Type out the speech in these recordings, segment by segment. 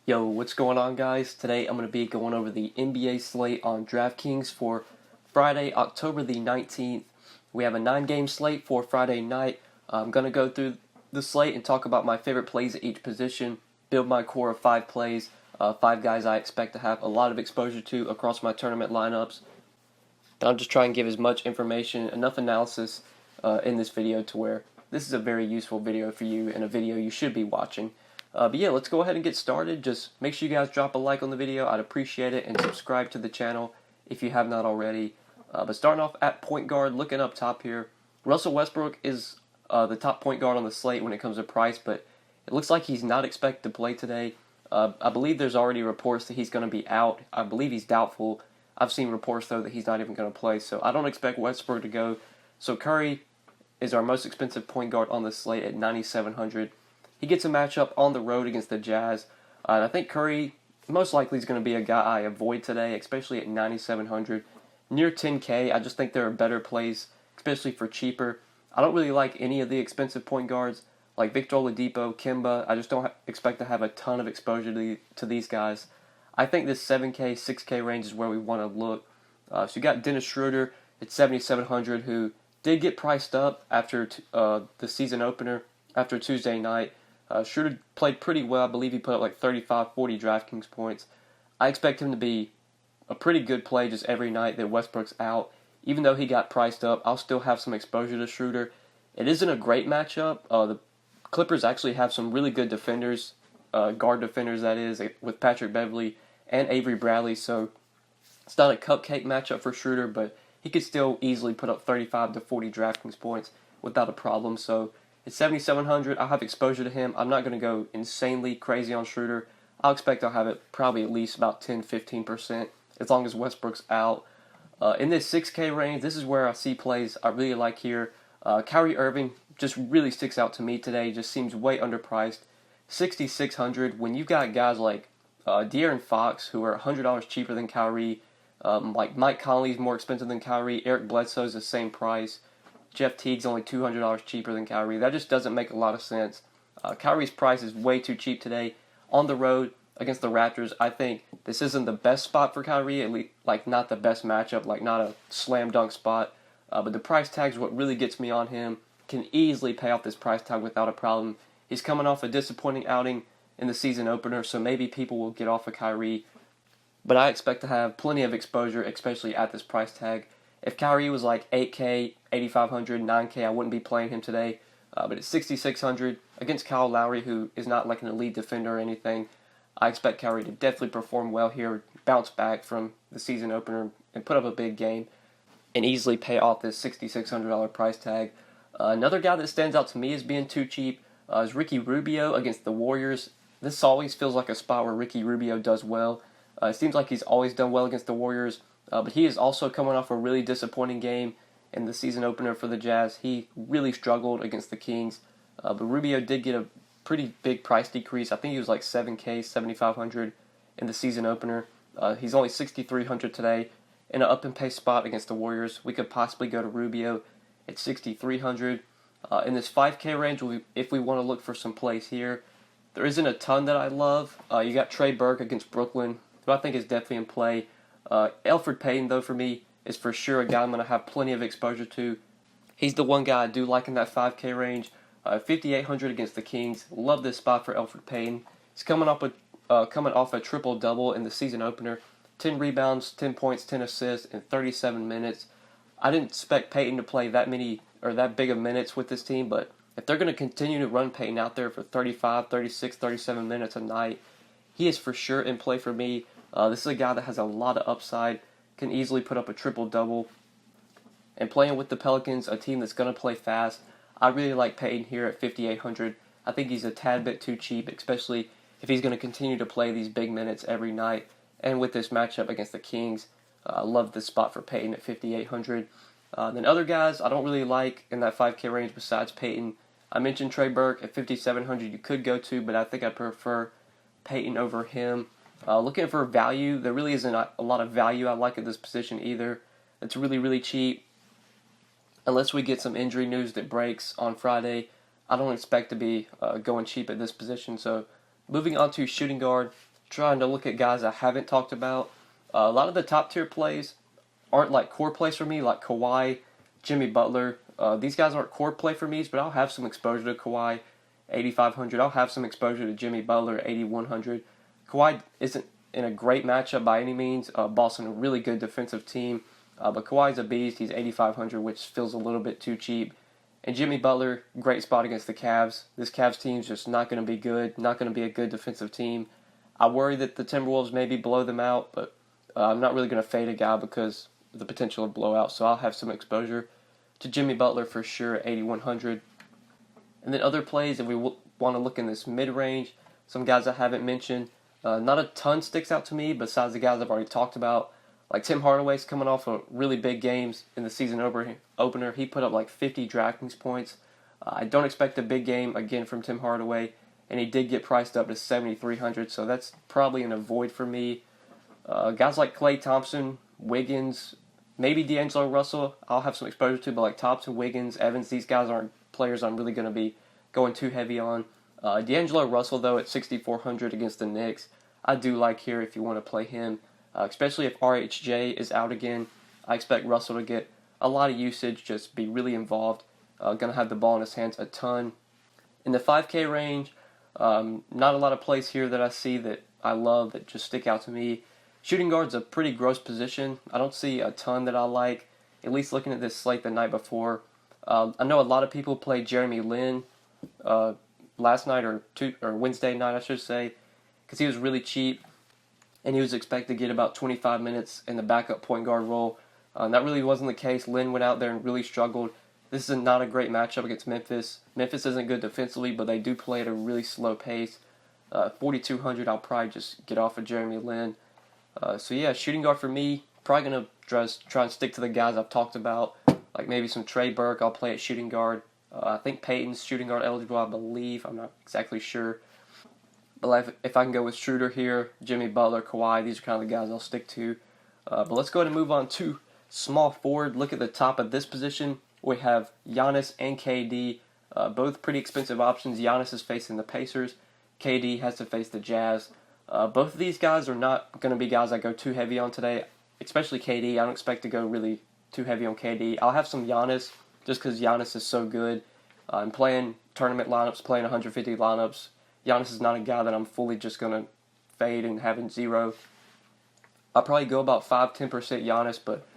Yo, what's going on, guys? Today I'm going to be going over the NBA slate on DraftKings for Friday, October the 19th. We have a 9-game slate for Friday night. I'm going to go through the slate and talk about my favorite plays at each position, build my core of 5 plays, 5 guys I expect to have a lot of exposure to across my tournament lineups. And I'll just try and give as much information, enough analysis in this video to where this is a very useful video for you and a video you should be watching. But yeah, let's go ahead and get started. Just make sure you guys drop a like on the video. I'd appreciate it. And subscribe to the channel if you have not already. But starting off at point guard, looking up top here, Russell Westbrook is the top point guard on the slate when it comes to price, but it looks like he's not expected to play today. I believe there's already reports that he's going to be out. I believe he's doubtful. I've seen reports, though, that he's not even going to play, so I don't expect Westbrook to go. So Curry is our most expensive point guard on the slate at $9,700. He gets a matchup on the road against the Jazz. And I think Curry most likely is going to be a guy I avoid today, especially at $9,700. Near $10K, I just think there are better plays, especially for cheaper. I don't really like any of the expensive point guards, like Victor Oladipo, Kemba. I just don't expect to have a ton of exposure to these guys. I think this 7K, 6K range is where we want to look. So you got Dennis Schroeder at $7,700, who did get priced up after the season opener, after Tuesday night. Schroeder played pretty well. I believe he put up like 35, 40 DraftKings points. I expect him to be a pretty good play just every night that Westbrook's out. Even though he got priced up, I'll still have some exposure to Schroeder. It isn't a great matchup. The Clippers actually have some really good defenders, guard defenders that is, with Patrick Beverley and Avery Bradley. So it's not a cupcake matchup for Schroeder, but he could still easily put up 35 to 40 DraftKings points without a problem. So at $7,700, I'll have exposure to him. I'm not going to go insanely crazy on Schroeder. I'll expect I'll have it probably at least about 10-15% as long as Westbrook's out. In this 6K range, this is where I see plays I really like here. Kyrie Irving just really sticks out to me today. Just seems way underpriced. $6,600 when you've got guys like De'Aaron Fox, who are $100 cheaper than Kyrie. Like Mike Conley's more expensive than Kyrie. Eric Bledsoe's the same price. Jeff Teague's only $200 cheaper than Kyrie. That just doesn't make a lot of sense. Kyrie's price is way too cheap today. On the road against the Raptors, I think this isn't the best spot for Kyrie, at least like not the best matchup, like not a slam dunk spot. But the price tag's what really gets me on him. Can easily pay off this price tag without a problem. He's coming off a disappointing outing in the season opener, so maybe people will get off of Kyrie. But I expect to have plenty of exposure, especially at this price tag. If Kyrie was like 8K, 8,500, 9K, I wouldn't be playing him today. But at 6,600 against Kyle Lowry, who is not like an elite defender or anything, I expect Kyrie to definitely perform well here, bounce back from the season opener, and put up a big game, and easily pay off this $6,600 price tag. Another guy that stands out to me as being too cheap is Ricky Rubio against the Warriors. This always feels like a spot where Ricky Rubio does well. It seems like he's always done well against the Warriors. But he is also coming off a really disappointing game in the season opener for the Jazz. He really struggled against the Kings. But Rubio did get a pretty big price decrease. I think he was like 7K, 7,500 in the season opener. He's only 6,300 today. In an up and pace spot against the Warriors, we could possibly go to Rubio at 6,300. In this 5K range, if we want to look for some plays here, there isn't a ton that I love. You got Trey Burke against Brooklyn, who I think is definitely in play. Elfrid Payton, though, for me, is for sure a guy I'm going to have plenty of exposure to. He's the one guy I do like in that 5K range. 5,800 against the Kings. Love this spot for Elfrid Payton. He's coming off a triple-double in the season opener. 10 rebounds, 10 points, 10 assists in 37 minutes. I didn't expect Payton to play that big of minutes with this team, but if they're going to continue to run Payton out there for 35, 36, 37 minutes a night, he is for sure in play for me. This is a guy that has a lot of upside, can easily put up a triple-double. And playing with the Pelicans, a team that's going to play fast, I really like Payton here at 5,800. I think he's a tad bit too cheap, especially if he's going to continue to play these big minutes every night. And with this matchup against the Kings, I love this spot for Payton at 5,800. Then other guys I don't really like in that 5K range besides Payton. I mentioned Trey Burke at 5,700 you could go to, but I think I prefer Payton over him. Looking for value, there really isn't a lot of value I like at this position either. It's really, really cheap. Unless we get some injury news that breaks on Friday, I don't expect to be going cheap at this position. So moving on to shooting guard, trying to look at guys I haven't talked about. A lot of the top tier plays aren't like core plays for me, like Kawhi, Jimmy Butler. These guys aren't core play for me, but I'll have some exposure to Kawhi, 8,500. I'll have some exposure to Jimmy Butler, 8,100. Kawhi isn't in a great matchup by any means. Boston, a really good defensive team. But Kawhi's a beast. He's 8,500, which feels a little bit too cheap. And Jimmy Butler, great spot against the Cavs. This Cavs team's just not going to be good, not going to be a good defensive team. I worry that the Timberwolves maybe blow them out, but I'm not really going to fade a guy because of the potential of blowout. So I'll have some exposure to Jimmy Butler for sure at 8,100. And then other plays, if we want to look in this mid-range, some guys I haven't mentioned. Not a ton sticks out to me besides the guys I've already talked about. Like Tim Hardaway's coming off of really big games in the season opener. He put up like 50 DraftKings points. I don't expect a big game again from Tim Hardaway, and he did get priced up to 7,300, so that's probably an avoid for me. Guys like Klay Thompson, Wiggins, maybe D'Angelo Russell, I'll have some exposure to, but like Thompson, Wiggins, Evans, these guys aren't players I'm really going to be going too heavy on. D'Angelo Russell, though, at 6,400 against the Knicks, I do like here if you want to play him. Especially if RHJ is out again. I expect Russell to get a lot of usage, just be really involved. Going to have the ball in his hands a ton. In the 5K range, not a lot of plays here that I see that I love that just stick out to me. Shooting guard's a pretty gross position. I don't see a ton that I like, at least looking at this slate the night before. I know a lot of people played Jeremy Lin last night or Wednesday night, I should say, because he was really cheap. And he was expected to get about 25 minutes in the backup point guard role. That really wasn't the case. Lin went out there and really struggled. This is not a great matchup against Memphis. Memphis isn't good defensively, but they do play at a really slow pace. 4,200, I'll probably just get off of Jeremy Lin. So yeah, shooting guard for me, probably going to try and stick to the guys I've talked about, like maybe some Trey Burke I'll play at shooting guard. I think Peyton's shooting guard eligible, I believe. I'm not exactly sure. But if I can go with Schroeder here, Jimmy Butler, Kawhi, these are kind of the guys I'll stick to. But let's go ahead and move on to small forward. Look at the top of this position. We have Giannis and KD, both pretty expensive options. Giannis is facing the Pacers. KD has to face the Jazz. Both of these guys are not going to be guys I go too heavy on today, especially KD. I don't expect to go really too heavy on KD. I'll have some Giannis just because Giannis is so good. I'm playing tournament lineups, playing 150 lineups. Giannis is not a guy that I'm fully just going to fade and having zero. I'll probably go about 5-10% Giannis, but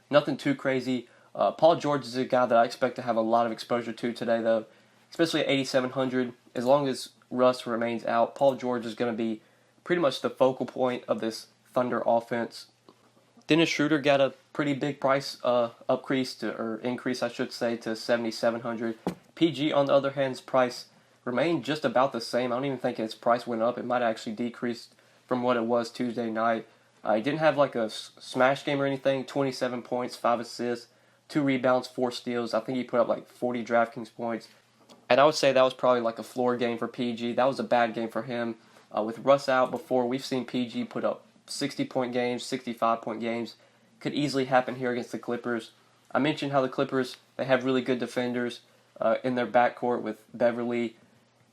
nothing too crazy. Paul George is a guy that I expect to have a lot of exposure to today, though, especially at 8,700. As long as Russ remains out, Paul George is going to be pretty much the focal point of this Thunder offense. Dennis Schroeder got a pretty big price increase, I should say, to 7,700. PG, on the other hand, his price remained just about the same. I don't even think its price went up. It might have actually decreased from what it was Tuesday night. He didn't have like a smash game or anything. 27 points, 5 assists, 2 rebounds, 4 steals. I think he put up like 40 DraftKings points. And I would say that was probably like a floor game for PG. That was a bad game for him. With Russ out before, we've seen PG put up 60-point games, 65-point games. Could easily happen here against the Clippers. I mentioned how the Clippers, they have really good defenders in their backcourt with Beverly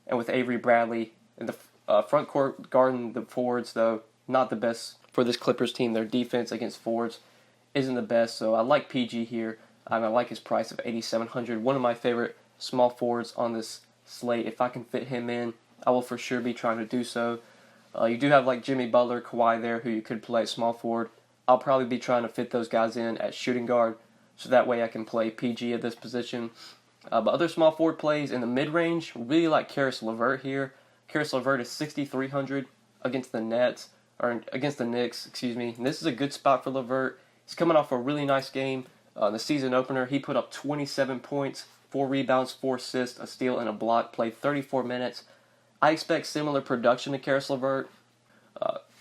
and with Avery Bradley. In the front court, guarding the forwards, though, not the best for this Clippers team. Their defense against forwards isn't the best, so I like PG here. I like his price of 8,700. One of my favorite small forwards on this slate. If I can fit him in, I will for sure be trying to do so. You do have like Jimmy Butler, Kawhi there, who you could play at small forward. I'll probably be trying to fit those guys in at shooting guard, so that way I can play PG at this position. But other small forward plays in the mid-range, really like Karis LeVert here. Karis LeVert is 6,300 against the Knicks, excuse me. And this is a good spot for LeVert. He's coming off a really nice game. The season opener, he put up 27 points, 4 rebounds, 4 assists, a steal, and a block, played 34 minutes. I expect similar production to Karis LeVert.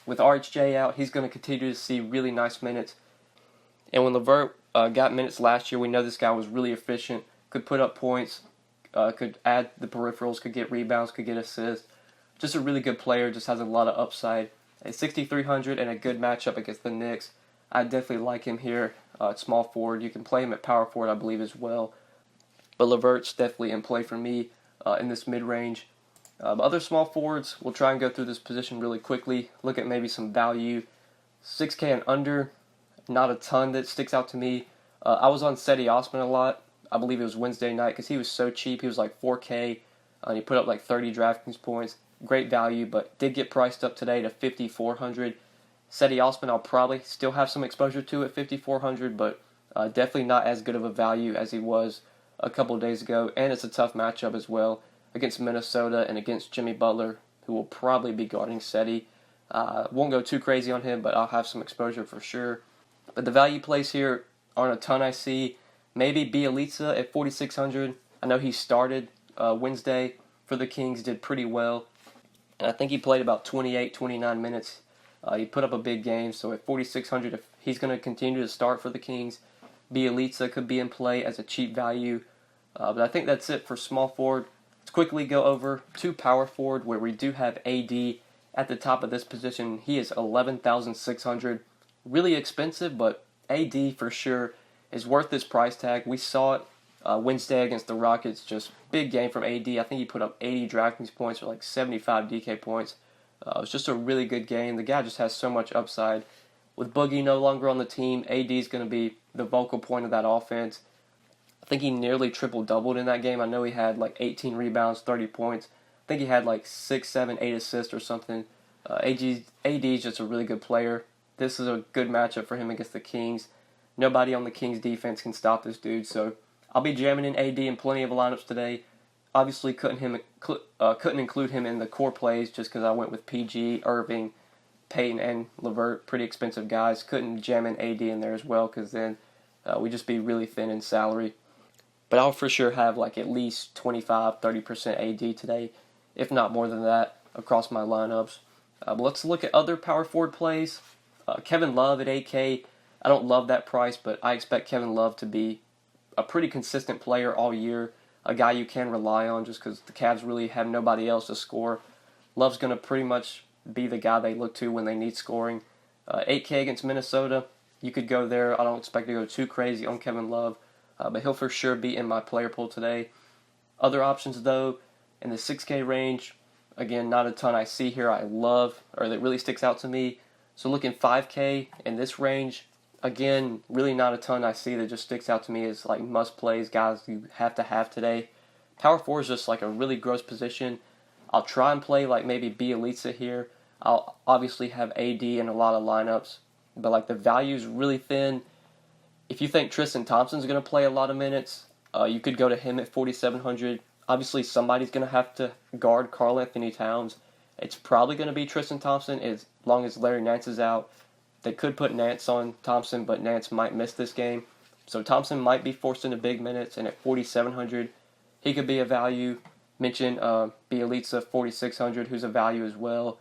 With RHJ out, he's going to continue to see really nice minutes. And when LeVert got minutes last year, we know this guy was really efficient, could put up points, could add the peripherals, could get rebounds, could get assists. Just a really good player, just has a lot of upside. At 6,300 and a good matchup against the Knicks, I definitely like him here at small forward. You can play him at power forward, I believe, as well. But LeVert's definitely in play for me in this mid-range. Other small forwards, we'll try and go through this position really quickly. Look at maybe some value. 6K and under, not a ton that sticks out to me. I was on Cedi Osman a lot. I believe it was Wednesday night because he was so cheap. He was like 4K, and he put up like 30 DraftKings points. Great value, but did get priced up today to 5,400. Cedi Osman, I'll probably still have some exposure to at 5,400, but definitely not as good of a value as he was a couple of days ago. And it's a tough matchup as well against Minnesota and against Jimmy Butler, who will probably be guarding Cedi. Won't go too crazy on him, but I'll have some exposure for sure. But the value plays here aren't a ton I see. Maybe Bielitsa at 4,600. I know he started Wednesday for the Kings, did pretty well. And I think he played about 28, 29 minutes. He put up a big game, so at 4,600, if he's going to continue to start for the Kings, Bielitsa could be in play as a cheap value. But I think that's it for small forward. Let's quickly go over to power forward, where we do have AD at the top of this position. He is 11,600. Really expensive, but AD for sure is worth this price tag. We saw it Wednesday against the Rockets. Just big game from AD. I think he put up 80 DraftKings points or like 75 DK points. It was just a really good game. The guy just has so much upside. With Boogie no longer on the team, AD is going to be the focal point of that offense. I think he nearly triple-doubled in that game. I know he had like 18 rebounds, 30 points. I think he had like 6, 7, 8 assists or something. AD is just a really good player. This is a good matchup for him against the Kings. Nobody on the Kings defense can stop this dude, so I'll be jamming in AD in plenty of lineups today. Obviously couldn't include him in the core plays just because I went with PG, Irving, Payton, and LeVert. Pretty expensive guys. Couldn't jam in AD in there as well because then we'd just be really thin in salary. But I'll for sure have like at least 25-30% AD today, if not more than that, across my lineups. But let's look at other power forward plays. Kevin Love at 8K. I don't love that price, but I expect Kevin Love to be a pretty consistent player all year. A guy you can rely on just because the Cavs really have nobody else to score. Love's going to pretty much be the guy they look to when they need scoring. 8K against Minnesota. You could go there. I don't expect to go too crazy on Kevin Love, but he'll for sure be in my player pool today. Other options, though, in the 6K range, again, not a ton I see here I love or that really sticks out to me. So looking 5K in this range, again, really not a ton I see that just sticks out to me as like must plays, guys you have to have today. Power 4 is just like a really gross position. I'll try and play like maybe Bielitsa here. I'll obviously have AD in a lot of lineups, but like the value is really thin. If you think Tristan Thompson's going to play a lot of minutes, you could go to him at 4,700. Obviously, somebody's going to have to guard Karl Anthony Towns. It's probably going to be Tristan Thompson as long as Larry Nance is out. They could put Nance on Thompson, but Nance might miss this game. So Thompson might be forced into big minutes, and at 4,700, he could be a value. Mention Bielitsa, 4,600, who's a value as well.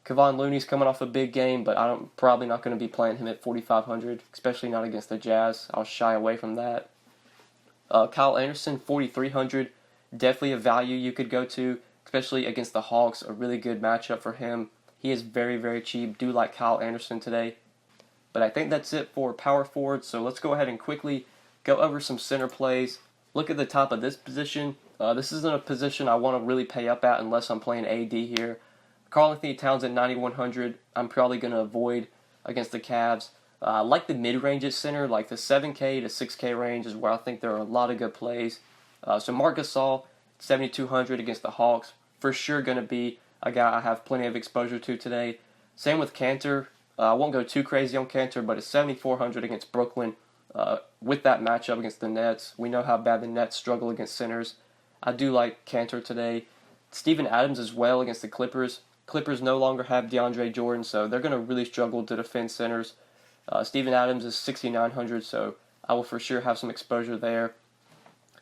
Kevon Looney's coming off a big game, but I'm probably not going to be playing him at 4,500, especially not against the Jazz. I'll shy away from that. Kyle Anderson, 4,300, definitely a value you could go to, especially against the Hawks, a really good matchup for him. He is very, very cheap. Do like Kyle Anderson today. But I think that's it for power forward, so let's go ahead and quickly go over some center plays. Look at the top of this position. This isn't a position I want to really pay up at unless I'm playing AD here. Karl Anthony Towns at 9,100, I'm probably going to avoid against the Cavs. I like the mid-range at center, like the 7K to 6K range is where I think there are a lot of good plays. So Marc Gasol, 7,200 against the Hawks, for sure going to be a guy I have plenty of exposure to today. Same with Cantor. I won't go too crazy on Cantor, but it's 7,400 against Brooklyn. With that matchup against the Nets, we know how bad the Nets struggle against centers. I do like Cantor today. Steven Adams as well against the Clippers. Clippers no longer have DeAndre Jordan, so they're going to really struggle to defend centers. Steven Adams is 6,900, so I will for sure have some exposure there.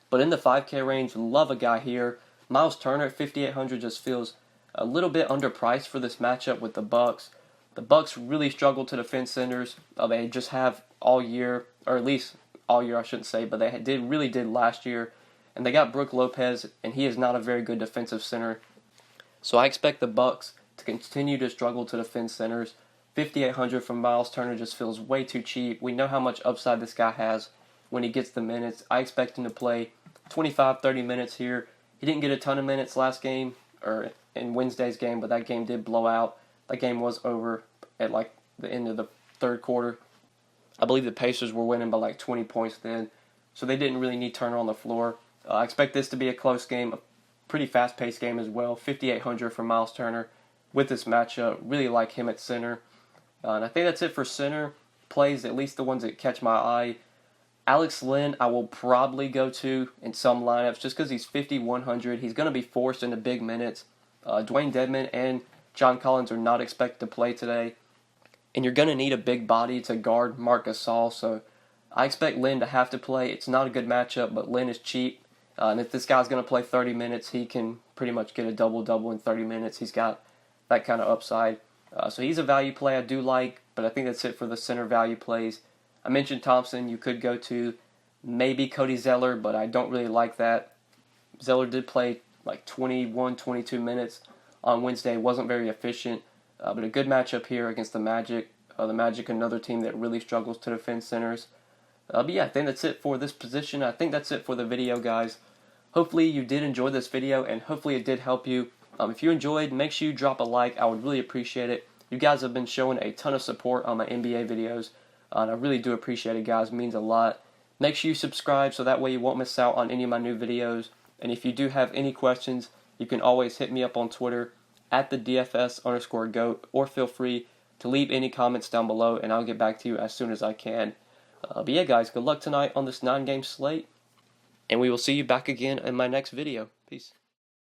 But in the 5K range, love a guy here. Miles Turner at 5,800 just feels a little bit underpriced for this matchup with the Bucks. The Bucks really struggle to defend centers. They just have all year, or at least all year I shouldn't say, but they really did last year. And they got Brook Lopez, and he is not a very good defensive center. So I expect the Bucks to continue to struggle to defend centers. 5,800 from Miles Turner just feels way too cheap. We know how much upside this guy has when he gets the minutes. I expect him to play 25, 30 minutes here. He didn't get a ton of minutes last game. or in Wednesday's game, but that game did blow out. That game was over at like the end of the third quarter. I believe the Pacers were winning by like 20 points then, so they didn't really need Turner on the floor. I expect this to be a close game, a pretty fast-paced game as well. 5,800 for Miles Turner with this matchup. Really like him at center. And I think that's it for center plays, at least the ones that catch my eye. Alex Len, I will probably go to in some lineups just because he's 5,100. He's going to be forced into big minutes. Dwayne Dedmon and John Collins are not expected to play today. And you're going to need a big body to guard Marc Gasol, so I expect Len to have to play. It's not a good matchup, but Len is cheap. And if this guy's going to play 30 minutes, he can pretty much get a double-double in 30 minutes. He's got that kind of upside. So he's a value play I do like, but I think that's it for the center value plays. I mentioned Thompson. You could go to maybe Cody Zeller, but I don't really like that. Zeller did play like 21, 22 minutes on Wednesday. Wasn't very efficient. But a good matchup here against the Magic. The Magic, another team that really struggles to defend centers. But yeah, I think that's it for this position. I think that's it for the video, guys. Hopefully you did enjoy this video, and hopefully it did help you. If you enjoyed, make sure you drop a like. I would really appreciate it. You guys have been showing a ton of support on my NBA videos, and I really do appreciate it, guys. It means a lot. Make sure you subscribe so that way you won't miss out on any of my new videos. And if you do have any questions, you can always hit me up on Twitter at the DFS_GOAT, or feel free to leave any comments down below, and I'll get back to you as soon as I can. But yeah, guys, good luck tonight on this 9-game slate, and we will see you back again in my next video. Peace.